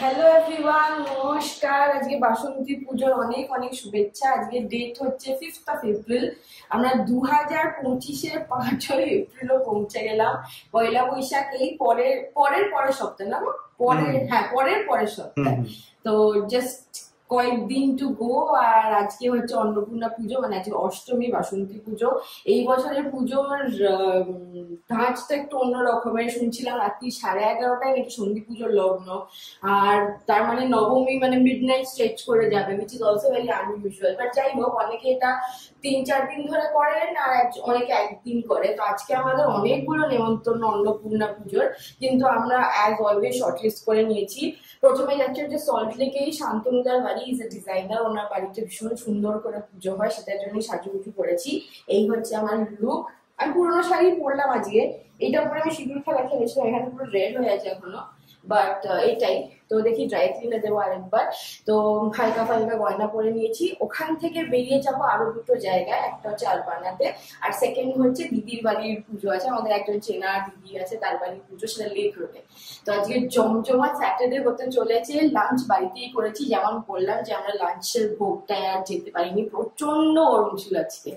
Hello everyone, নমস্কার। আজকে বাসন্তী পুজোর অনেক অনেক শুভেচ্ছা। আজকে ডেট হচ্ছে 5th এপ্রিল। আমরা 2025-এর 5 এপ্রিলও পৌঁছে গেলাম। পয়লা বৈশাখ এই পরের সপ্তাহ না, পরের সপ্তাহ। তো জাস্ট কয়েকদিন টু গো। আর আজকে হচ্ছে অন্নপূর্ণা পুজো, মানে আজকে অষ্টমী, বাসন্তী পুজো। এই বছরের পুজোর ধাঁচটা একটু অন্য রকমের। শুনছিলাম রাত্রি 11:30টায় নাকি সন্ধি পুজোর লগ্ন, আর তার মানে নবমী মানে মিডনাইট স্ট্রেচ করে যাবে, which is also very unusual. But যাই হোক, অনেকে এটা 3-4 দিন ধরে করেন আর অনেকে একদিন করে। তো আজকে আমাদের অনেকগুলো নেমন্তন্ন অন্নপূর্ণা পুজোর, কিন্তু আমরা অ্যাজ অলওয়েজ শর্টলিস্ট করে নিয়েছি। প্রথমে যাচ্ছে হচ্ছে সল্ট লেকেই শান্তনুদার বাড়ি, ইজ এ ডিজাইনার। ওনার বাড়িতে ভীষণ সুন্দর করে পুজো হয়, সেটার জন্যই সাজুগুজু করেছি। এই হচ্ছে আমার লুক। আমি পুরোনো শাড়ি পরলাম আজকে। এইটার উপরে আমি সিঁদুর খেলা খেলেছিলাম, এখানে পুরো রেড হয়ে আছে এখনো, বাট এটাই। তো দেখি ড্রাই ক্লিনে দেবো আরেকবার। তো হালকা ফালকা গয়না পরে নিয়েছি। ওখান থেকে বেরিয়ে যাবো আরো দুটো জায়গায়, একটা হচ্ছে আলপানাতে, আর সেকেন্ড হচ্ছে দিদির বাড়ির পুজো আছে। আমাদের একজন চেনা দিদি আছে, তার বাড়ির পুজো, সেটা লেক রোডে। তো আজকে জমজমাট স্যাটারডে হতে চলেছে। লাঞ্চ বাড়িতেই করেছি, যেমন বললাম যে আমরা লাঞ্চের ভোগটায় আর যেতে পারিনি, প্রচন্ড গরম ছিল আজকে।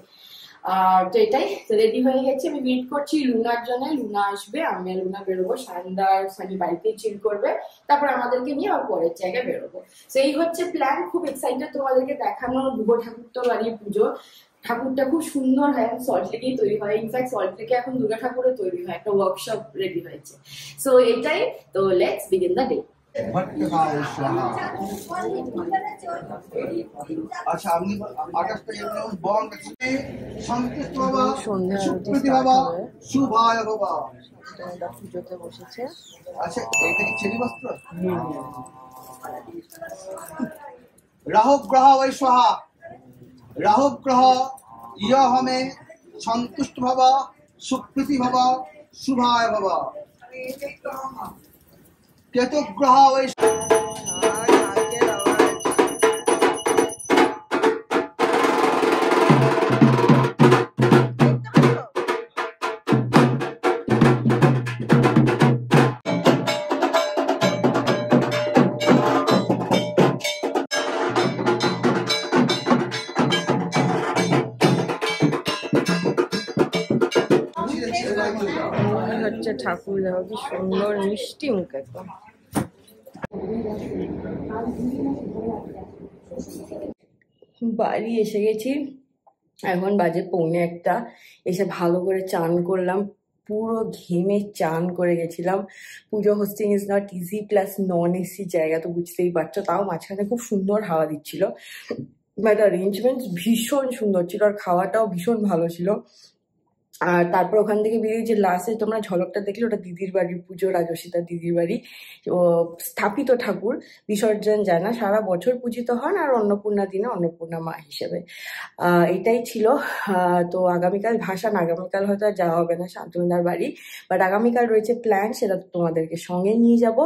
আর তো এটাই, রেডি হয়ে গেছি। আমি ওয়েট করছি লুনার জন্য। লুনা আসবে, আমি আর লুনা বেরোবো। সানি বাড়িতেই চিল করবে, তারপর আমাদেরকে নিয়ে আবার পরের জায়গায় বেরোবো। সেই হচ্ছে প্ল্যান। খুব এক্সাইটেড তোমাদেরকে দেখানোর ভুবো ঠাকুরতো বাড়ির পুজো। ঠাকুরটা খুব সুন্দর হয়, সল্ট লেকেই তৈরি হয়। ইনফ্যাক্ট সল্ট লেকে এখন দুর্গা ঠাকুরও তৈরি হয়, একটা ওয়ার্কশপ রেডি হয়েছে। সো এটাই। তো লেটস বিগিন দ্য ডে। আচ্ছা, আপনি 28টা এপ্রিল বন্ধ সন্তুষ্ট বাবা, সুপ্রীতি বাবা, শুভায় বাবা। এটা পুজোতে বসেছে। আচ্ছা, এটা কি চেরি বস্ত্র? রাহু গ্রহ বৈশ্বহা, রাহু গ্রহ ইয় হমে সন্তুষ্ট বাবা, সুপ্রীতি বাবা, শুভায় বাবা। কেতু গ্রহ বৈশ্ব হচ্ছে ঠাকুর। দেখো কি সুন্দর মিষ্টি মুখ একদম। বাড়ি এসে গেছি, এখন বাজে 1:45। এসে ভালো করে চান করলাম, পুরো ঘেমে চান করে গেছিলাম। পুজো hosting is not easy, plus non AC জায়গা, তো বুঝতেই পারছো। তাও মাঝখানে খুব সুন্দর হাওয়া দিচ্ছিল, বাট অ্যারেঞ্জমেন্ট ভীষণ সুন্দর ছিল, আর খাওয়াটাও ভীষণ ভালো ছিল। আর তারপর ওখান থেকে বেরিয়ে যে লাস্টে তোমরা ঝলকটা দেখলে, ওটা দিদির বাড়ির পুজো, রাজস্বিতা দিদির বাড়ি। ও স্থাপিত ঠাকুর, বিসর্জন যায় না, সারা বছর পূজিত হন, আর অন্নপূর্ণা দিনে অন্নপূর্ণা মা হিসেবে। এটাই ছিল। তো আগামীকাল ভাসান, আগামীকাল হয়তো আর যাওয়া হবে না শান্তনুদার বাড়ি, বাট আগামীকাল রয়েছে প্ল্যান, সেটা তোমাদেরকে সঙ্গে নিয়ে যাব।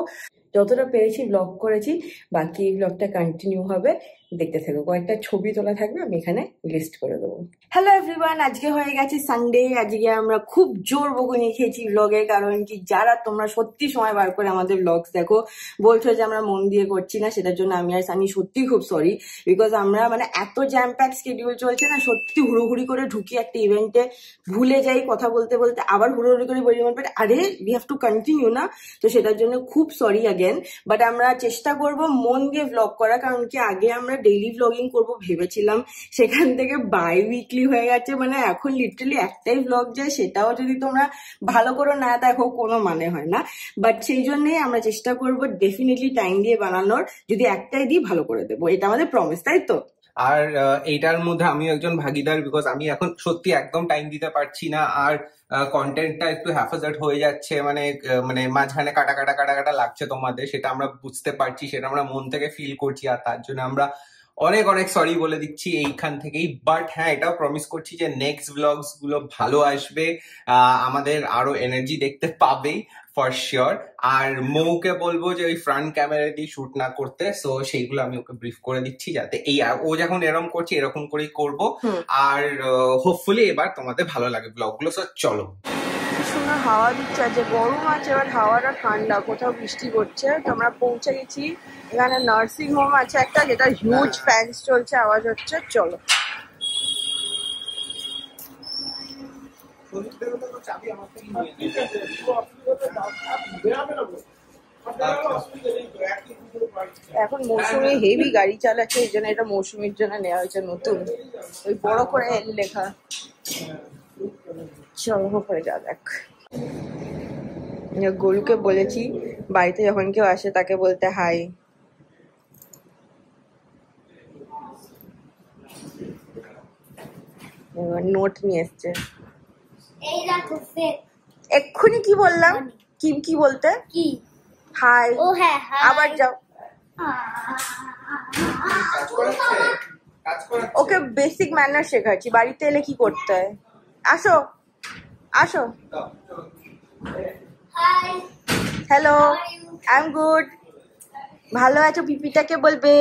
যতটা পেরেছি ব্লগ করেছি, বাকি এই ব্লগটা কন্টিনিউ হবে, দেখতে থাকো। কয়েকটা ছবি তোলা থাকবে, আমি এখানে লিস্ট করে দেবো। হ্যালো এভরিওয়ান, আজকে হয়ে গেছে সানডে। আজকে আমরা খুব জোর বকুনি খেয়েছি ব্লগে, কারণ কি যারা তোমরা সত্যি সময় বার করে আমাদের ব্লগস দেখো, বলছো যে আমরা মন দিয়ে করছি না, সেটার জন্য আমি আর সানি সত্যি খুব সরি। বিকজ আমরা মানে এত জ্যাম প্যাক শিডিউল চলছে না, সত্যি হুড়োহুড়ি করে ঢুকি একটা ইভেন্টে, ভুলে যাই কথা বলতে বলতে, আবার হুড়োহুড়ি করে বলি মনে পড়ে আরে উই হ্যাভ টু কন্টিনিউ না। তো সেটার জন্য খুব সরি অ্যাগেন। বাট আমরা চেষ্টা করব মন দিয়ে ব্লগ করা, কারণ কি আগে আমরা ডেইলি ব্লগিং করব ভেবেছিলাম, সেখান থেকে বাই উইকলি হয়ে গেছে। মানে এখন লিটারালি একটাই ব্লগ যায়, সেটাও যদি তোমরা ভালো করে না দেখো কোনো মানে হয় না। বাট সেই জন্যই আমরা চেষ্টা করব ডেফিনেটলি টাইম দিয়ে বানানোর, যদি একটাই দিই ভালো করে দেবো, এটা আমাদের প্রমিস, তাই তো? আর এইটার মধ্যে আমি একজন ভাগিদার, বিকজ আমি এখন সত্যি একদম টাইম দিতে পারছি না, আর কন্টেন্টটা একটু হ্যাফাজার্ড হয়ে যাচ্ছে, মানে মাঝখানে কাটা কাটা কাটা কাটা লাগছে তোমাদের, সেটা আমরা বুঝতে পারছি, সেটা আমরা মন থেকে ফিল করছি, আর তার জন্য আমরা অনেক অনেক সরি বলে দিচ্ছি এইখান থেকেই। বাট হ্যাঁ, এটাও প্রমিস করছি যে নেক্সট ব্লগস গুলো ভালো আসবে, আমাদের আরো এনার্জি দেখতে পাবে ফর শিওর। আর মৌকে বলবো যে ওই ফ্রন্ট ক্যামেরা দিয়ে শুট না করতে, সো সেইগুলো আমি ওকে ব্রিফ করে দিচ্ছি, যাতে এই ও যখন এরকম করছে এরকম করেই করবো। আর হোপফুলি এবার তোমাদের ভালো লাগে ব্লগগুলো। সো চলো। সুন্দর সুন্দর হাওয়া দিচ্ছে, আছে গরম আছে এবার হাওয়াটা ঠান্ডা, কোথাও বৃষ্টি পড়ছে। তো আমরা পৌঁছে গেছি, এখানে নার্সিং হোম আছে একটা, যেটা হিউজ ফ্যান্স চলছে, আওয়াজ হচ্ছে। চলো এখন মৌসুমি হেভি গাড়ি চালাচ্ছে, এই জন্য এটা মৌসুমির জন্য নেওয়া হয়েছে নতুন, ওই বড় করে এল লেখা। চলো করে যা দেখ। গরুকে বলেছি বাড়িতে যখন কেউ আসে তাকে বলতে হাই। নোট নিয়ে এসছে। এক্ষুনি কি বললাম? কি কি বলতে? কি হাই? ও হ্যাঁ, আবার যাও। ওকে বেসিক ম্যানার শেখাচ্ছি, বাড়িতে এলে কি করতে হয়। আসো আসো। Hello, I am good. ভালো আছো? পিপিটাকে বলবে।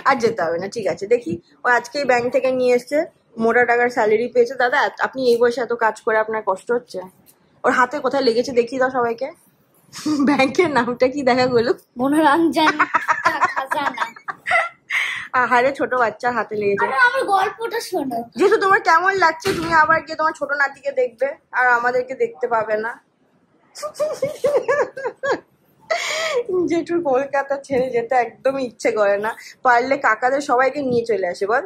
আর যেতে হবে না, ঠিক আছে। দেখি ও আজকেই ব্যাংক থেকে নিয়ে এসছে, মোটা টাকার স্যালারি পেয়েছে। দাদা আপনি এই বয়সে এত কাজ করে আপনার কষ্ট হচ্ছে? ওর হাতে কোথায় লেগেছে দেখিয়ে দাও সবাইকে। ব্যাংকের নামটা কি দেখা গেলো? মনোরঞ্জন খাজানা। আহারে ছোট বাচ্চার হাতে লেগেছে। আমার গল্পটা শোনো। যেহেতু তোমার কেমন লাগছে, তুমি আবার গিয়ে তোমার ছোট নাতিকে দেখবে আর আমাদেরকে দেখতে পাবে না। জেঠুর কলকাতা ছেড়ে যেতে একদম ইচ্ছে করে না, পারলে কাকাদের সবাইকে নিয়ে চলে আসে। বল।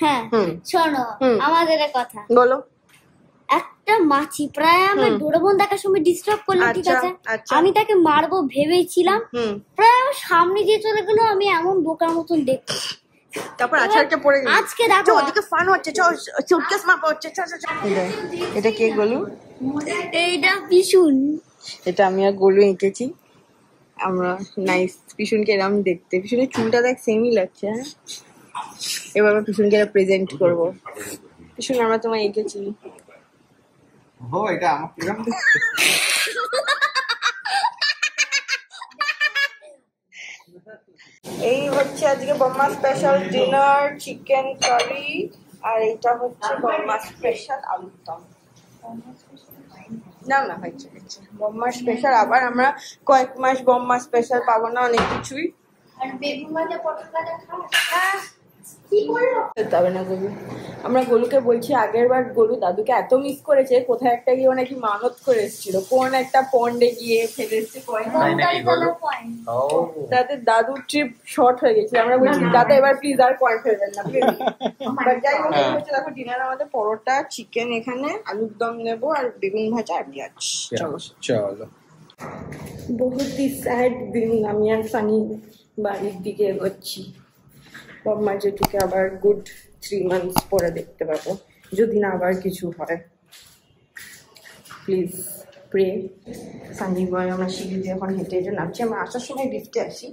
হ্যাঁ শোনো আমাদের কথা বলো। একটা মাছি প্রায় আমার ডোরেমন দেখার সময় ডিস্টার্ব করলো, ঠিক আছে? আমি তাকে মারবো ভেবেছিলাম, প্রায় আমার সামনে দিয়ে চলে গেল, আমি এমন বোকার মতন দেখছি। তারপর আছাড়কে পড়ে গেল। আজকে দেখো ওদিকে ফান হচ্ছে, চল সুটকেস মাপা হচ্ছে। এটা কে গলু? এইটা পিছুন। এটা আমি আর গলু এঁকেছি আমরা। নাইস। পিছনকে এরকম দেখতে, পিছনের চুলটা দেখ সেমই লাগছে। হ্যাঁ এবার আমরা পিছনকে প্রেজেন্ট করবো। পিছন আমরা তোমায় এঁকেছি। এটা আমার কিরকম দেখতে? এই হচ্ছে আজকে বম্মা স্পেশাল ডিনার, চিকেন কারি, আর এটা হচ্ছে বম্মা স্পেশাল আলুর দম। না না হয়েছে হয়েছে বম্মা স্পেশাল। আবার আমরা কয়েক মাস বম্মা স্পেশাল পাবো না, অনেক কিছুই। আর বেগুন ভাজা পটল ভাজা খাও। তবে না গলু, আমরা গলুকে বলছি আগের বার গলু দাদুকে এত মিস করেছে, কোথায় একটা গিয়ে নাকি মানত করে এসেছিল, কোন একটা পন্ডে গিয়ে ফেলে এসছে কয়েন। তাতে দাদুর ট্রিপ শর্ট হয়ে গেছিল। আমরা বলছি দাদা এবার প্লিজ আর কয়েন ফেলবেন না প্লিজ। যাই হোক হচ্ছে দেখো ডিনার আমাদের পরোটা, চিকেন, এখানে আলুর দম নেবো, আর বেগুন ভাজা আর পেঁয়াজ। চলো চলো। বহুত হি স্যাড দিন। আমি আর সানি বাড়ির দিকে এগোচ্ছি। বম্মা যেটুকে আবার গুড 3 months পরে দেখতে পাবো, যদি না আবার কিছু হয়। Please pray. সানি বয় আমরা সিঁড়ি দিয়ে এখন হেঁটে হেঁটে নামছি। আমরা আসার সময় লিফটে আসি,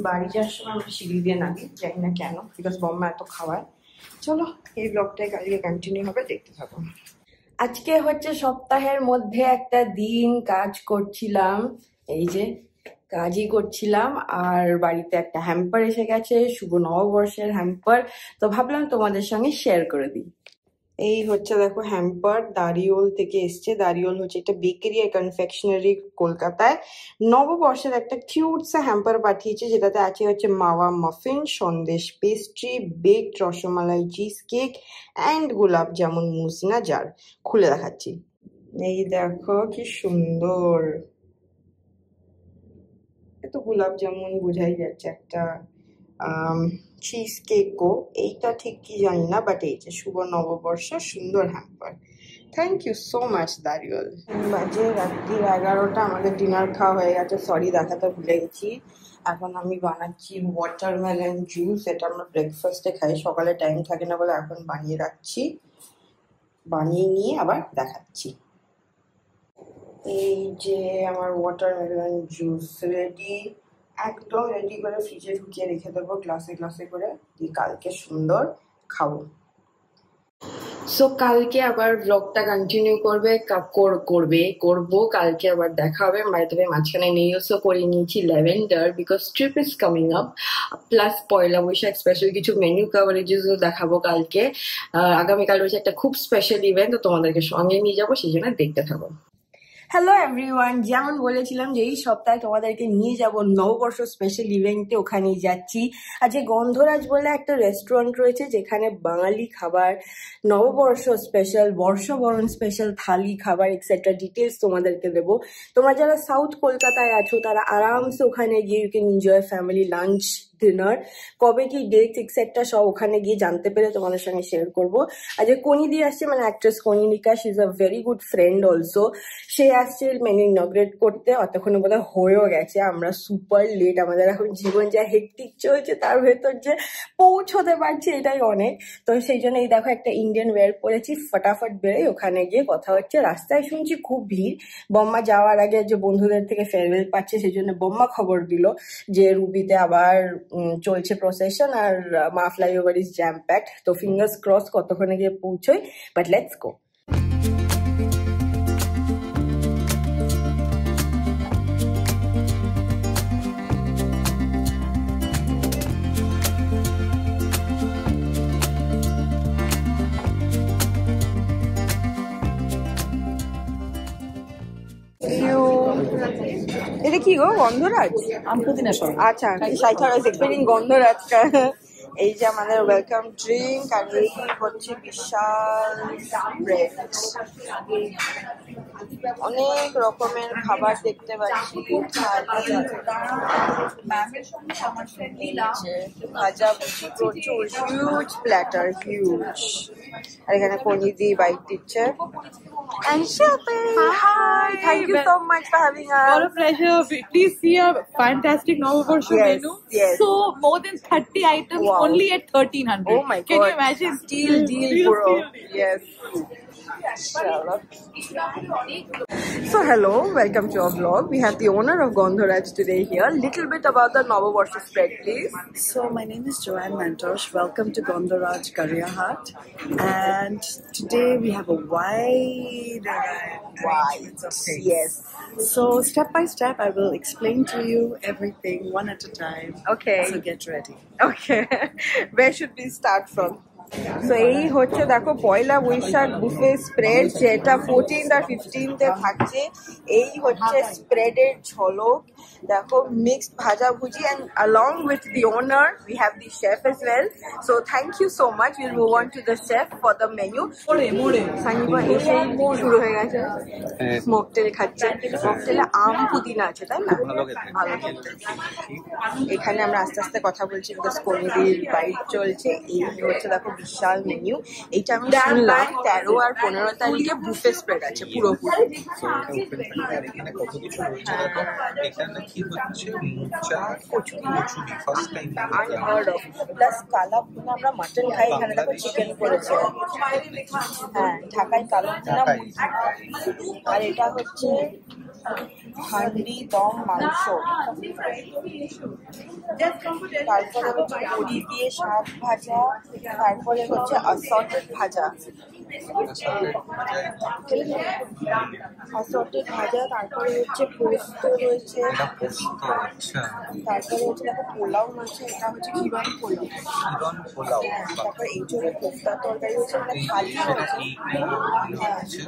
বাড়ি যাওয়ার সময় আমরা সিঁড়ি দিয়ে নামি, জানি না কেন, বিকজ বম্মা এত খাওয়ায়। চলো এই ব্লগটাই কালকে কন্টিনিউ হবে, দেখতে থাকো। আজকে হচ্ছে সপ্তাহের মধ্যে একটা দিন কাজ করছিলাম, এই যে কাজই করছিলাম, আর বাড়িতে একটা হ্যাম্পার এসে গেছে, শুভ নববর্ষের হ্যাম্পার, তো ভাবলাম তোমাদের সঙ্গে শেয়ার করে দিই। এই হচ্ছে দেখো হ্যাম্পার, দারিওল থেকে এসছে। দারিওল হচ্ছে একটা বেকারি আর কনফেকশনারি কলকাতায়। নববর্ষের একটা কিউট সা হ্যাম্পার পাঠিয়েছে, যেটাতে আছে হচ্ছে mawa muffin, sandesh pastry, baked rasmalai cheese cake and gulab jamun মুসিনা jar. খুলে দেখাচ্ছি। এই দেখো কি সুন্দর, এত গোলাপ জামুন বোঝাই যাচ্ছে। একটা চিজ কেকও, এইটা ঠিক কি জানি না, বাট এই যে শুভ নববর্ষ সুন্দর hamper. Thank you so much দারিওল। বাজে রাত্রি 11টা, আমাদের ডিনার খাওয়া হয়ে গেছে, সরি দেখাতে ভুলে গেছি। এখন আমি বানাচ্ছি ওয়াটারমেলন জুস, এটা আমরা ব্রেকফাস্টে খাই, সকালে টাইম থাকে না বলে এখন বানিয়ে রাখছি, বানিয়ে নিয়ে আবার দেখাচ্ছি। এই যে আমার ওয়াটারমেলন জুস রেডি, একদম রেডি করে ফ্রিজে ঢুকিয়ে রেখে দেবো গ্লাসে গ্লাসে করে, দিয়ে কালকে সুন্দর খাবো। সো কালকে আবার ব্লগটা কন্টিনিউ করবো কালকে আবার দেখা হবে। বাই দ্য ওয়ে মাঝখানে নিউজও করে নিয়েছি lavender because trip is coming up, plus Poila Baishakh special কিছু মেনু কভারেজেসও দেখাবো কালকে। আগামীকাল রয়েছে একটা খুব স্পেশাল ইভেন্ট, তো তোমাদেরকে সঙ্গে নিয়ে যাবো, সেই জন্য দেখতে থাকো। হ্যালো এভরিওয়ান, যেমন বলেছিলাম যে এই সপ্তাহে তোমাদেরকে নিয়ে যাব নববর্ষ স্পেশাল ইভেন্টে, ওখানেই যাচ্ছি। আজকে গন্ধরাজ বলে একটা রেস্টুরেন্ট রয়েছে যেখানে বাঙালি খাবার, নববর্ষ স্পেশাল, বর্ষবরণ স্পেশাল থালি খাবার এক্সেট্রা ডিটেলস তোমাদেরকে দেবো। তোমরা যারা সাউথ কলকাতায় আছো তারা আরামসে ওখানে গিয়ে you can enjoy family lunch, dinner. কবে কি ডেট এক্সেট্রা সব ওখানে গিয়ে জানতে পেরে তোমাদের সঙ্গে শেয়ার করবো। আজকে কনিদি আসছে, মানে actress Kaninika, she is a very good friend also. সে আসছে মেনু ইনগ্রেট করতে, অতক্ষণে বোধহয় হয়েও গেছে। আমরা সুপার লেট, আমাদের এখন জীবন যা হেক্টিক চলছে তার ভেতর যে পৌঁছতে পারছি এটাই অনেক। তো সেই জন্য এই দেখো একটা ইন্ডিয়ান ওয়্যার পরেছি, ফটাফট বেরোই, ওখানে গিয়ে কথা হচ্ছে। রাস্তায় শুনছি খুব ভিড়। বম্মা যাওয়ার আগে যে বন্ধুদের থেকে ফেয়ারওয়েল পাচ্ছে, সেই জন্য বম্মা খবর দিল যে রুবিতে আবার চলছে প্রসেশন আর মা ফ্লাইওভার ইজ জ্যাম প্যাকড। তো ফিঙ্গার্স ক্রস কতক্ষণে গিয়ে পৌঁছোই, বাট লেটস গো। এটা কি গো, গন্ধরাজ? আচ্ছা, গন্ধরাজ। এই যে আমাদের ওয়েলকাম ড্রিঙ্ক, আর এই হচ্ছে বিশাল ব্রেড, অনেক রকমের খাবার দেখতে পাচ্ছি। ভাজা ভুজি প্রচুর, হিউজ প্ল্যাটার, হিউজ। আর এখানে কনিদি বাইট দিচ্ছে। And Shilpi, hi! Thank you so much for having us. What a pleasure. Please see a fantastic Novovarsho menu. Yes. So, more than 30 items Wow. only at 1300. Oh my God. Can you imagine? Deal, bro. Yes. So hello, welcome to our vlog. We have the owner of Gandharaj today here. Little bit about the Novovarsho spread, please. So my name is Joanne Mantosh. Welcome to Gandharaj Karyahat. And today we have a wide range of things. Yes. So step by step I will explain to you everything one at a time. Okay. So get ready. Okay. Where should we start from? So এই হচ্ছে দেখো পয়লা Boishakh buffet spread, যেটা 14th আর 15th এ থাকছে। এই হচ্ছে স্প্রেডের ঝলক। দেখো mixed ভাজা ভুজি, and along with the owner we have the chef as well. So thank you so much. We'll move on to the chef for the menu. সানিবা এসে শুরু হয়ে গেছে, মকটেল খাচ্ছে। মকটেলে আম পুদিনা আছে, তাই না? ভালো খেতে। এখানে আমরা আস্তে আস্তে কথা বলছি বিকজ কনিদির বাইট চলছে। এই হচ্ছে দেখো বিশাল মেনু। এইটা আমি শুনলাম 13 আর 15 তারিখে বুফে স্প্রেড আছে পুরোপুরি। প্লাস কালা ভুনা, আমরা মাটন খাই, এখানে দেখো চিকেন করেছে। হ্যাঁ, ঢাকায় কালা ভুনা। আর এটা হচ্ছে হান্ডি দম মাংস। তারপরে হচ্ছে বড়ি দিয়ে শাক ভাজা, তারপরে হচ্ছে অ্যাসর্টেড ভাজা, তারপরে হচ্ছে পোস্ত রয়েছে, তারপরে হচ্ছে দেখো পোলাও মাছ, এটা হচ্ছে কিরণ পোলাও। তারপরে এই জন্য কোফতার তরকারি হচ্ছে, মানে থালি রয়েছে।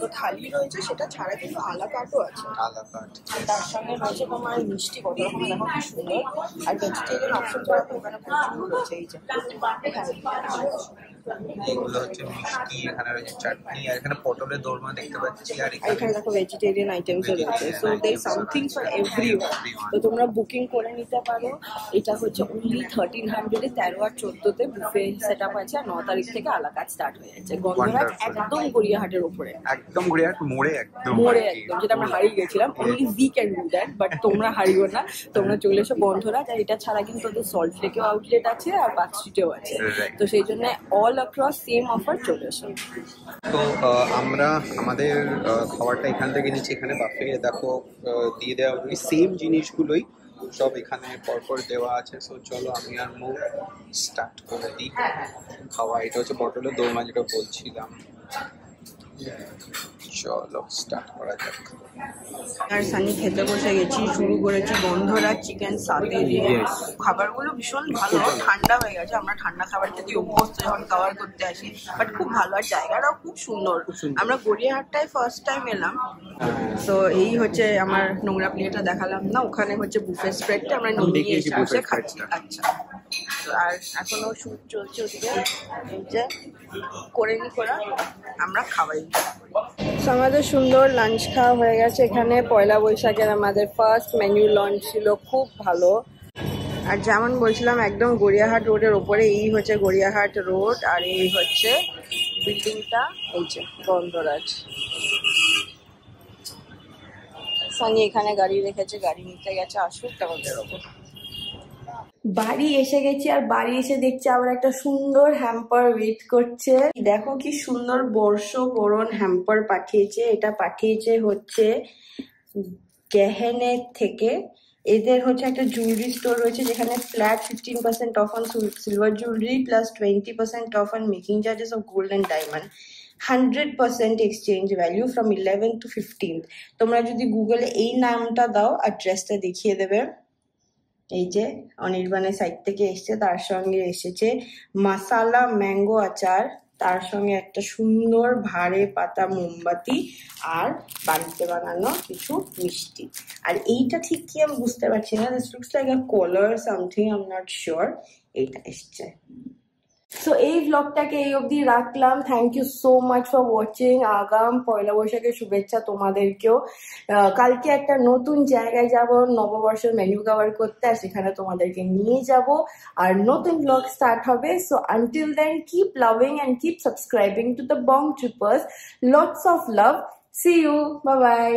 তো থালি রয়েছে, সেটা ছাড়া কিন্তু আলাকাটও আছে। তার সঙ্গে রয়েছে তোমার মিষ্টি, কত রকম দেখো কি সুন্দর। আর ভেজিটেরিয়ান অপশন ছাড়া তো ওখানে প্রচুর রয়েছে। এই যে এগুলো হচ্ছে মিষ্টি, এখানে রয়েছে চাটনি, আর এখানে পটলের দোরমা দেখতে পাচ্ছি। আর এখানে দেখো ভেজিটেরিয়ান আইটেমস রয়েছে। So there something for everyone. তো তোমরা বুকিং করে নিতে পারো। এটা হচ্ছে অনলি 1300 এ 13 আর 14 তে বুফে সেটআপ আছে, আর 9 তারিখ থেকে আলাকাট স্টার্ট হয়ে যাচ্ছে। গন্ধরাজ একদম গড়িয়াহাটের উপরে, একদম গড়িয়াহাট মোড়ে, একদম যেটা আমরা হারিয়ে গেছিলাম। Only we can do that, but তোমরা হারিও না, তোমরা চলে এসো গন্ধরাজ। আর এটা ছাড়া কিন্তু ওদের সল্ট লেকেও আউটলেট আছে আর পার্ক স্ট্রিটেও আছে। তো সেই জন্য অল অ্যাক্রস সেম অফার, চলে এসো। তো আমরা আমাদের খাবারটা এখান থেকে নিচ্ছি। এখানে বাফে দেখো দিয়ে দেওয়া ওই সেম জিনিসগুলোই সব এখানে পরপর দেওয়া আছে। সো চলো আমি আর মুখ স্টার্ট করে দিই খাওয়া। এটা হচ্ছে পটলের দোরমা, যেটা বলছিলাম। চলো স্টার্ট করা যাক। আর সানি খেতে বসে গেছি, শুরু করেছি গন্ধরাজ চিকেন সাথে দিয়ে। খাবারগুলো ভীষণ ভালো, ঠান্ডা হয়ে গেছে। আমরা ঠান্ডা খাবার খেতে অভ্যস্ত যখন খাবার করতে আসি, বাট খুব ভালো। আর জায়গাটাও খুব সুন্দর। আমরা গড়িয়াহাটটায় ফার্স্ট টাইম এলাম। তো এই হচ্ছে আমার নোংরা প্লেটটা দেখালাম না, ওখানে হচ্ছে বুফে স্প্রেডটা আমরা নিয়ে এসে বসে খাচ্ছি। আচ্ছা, আর এখনো শুট চলছে ওদিকে, এই যে করে নি করা, আমরা খাওয়াই। আমাদের সুন্দর লাঞ্চ খাওয়া হয়ে গেছে। এখানে পয়লা বৈশাখের আমাদের ফার্স্ট মেনু লঞ্চ ছিল, খুব ভালো। আর যেমন বলছিলাম, একদম গড়িয়াহাট রোডের ওপরে। এই হচ্ছে গড়িয়াহাট রোড, আর এই হচ্ছে বিল্ডিংটা, এই যে গন্ধরাজ। সানি এখানে গাড়ি রেখেছে, গাড়ি নিতে গেছে, আসুক তারপর বেরোবো। বাড়ি এসে গেছি, আর বাড়ি এসে দেখছি আবার একটা সুন্দর হ্যাম্পার ওয়েট করছে। দেখো কি সুন্দর বর্ষবরণ হ্যাম্পার পাঠিয়েছে। এটা পাঠিয়েছে হচ্ছে গেহেনের থেকে। এদের হচ্ছে একটা জুয়েলারি স্টোর রয়েছে, যেখানে flat 15% of on silver jewellery plus 20% of on making charges of gold and diamond, 100% exchange value from 11th to 15th। তোমরা যদি গুগলে এই নামটা দাও, অ্যাড্রেসটা দেখিয়ে দেবে। এই যে অনির্বাণের সাইড থেকে এসছে, তার সঙ্গে এসেছে মাসালা ম্যাঙ্গো আচার, তার সঙ্গে একটা সুন্দর ভারে পাতা মোমবাতি, আর বাড়িতে বানানো কিছু মিষ্টি। আর এইটা ঠিক কি আমি বুঝতে পারছি না, this looks like a collar something, I am not sure. এইটা এসছে। সো এই ব্লগটাকে এই অবধি রাখলাম। Thank you so much for watching. আগাম পয়লা বৈশাখের শুভেচ্ছা তোমাদেরকেও। কালকে একটা নতুন জায়গায় যাব নববর্ষের মেনু কভার করতে, আর সেখানে তোমাদেরকে নিয়ে যাব, আর নতুন ব্লগ স্টার্ট হবে। So until then, keep loving and keep subscribing to the Bong Trippers. Lots of love. See you, bye by.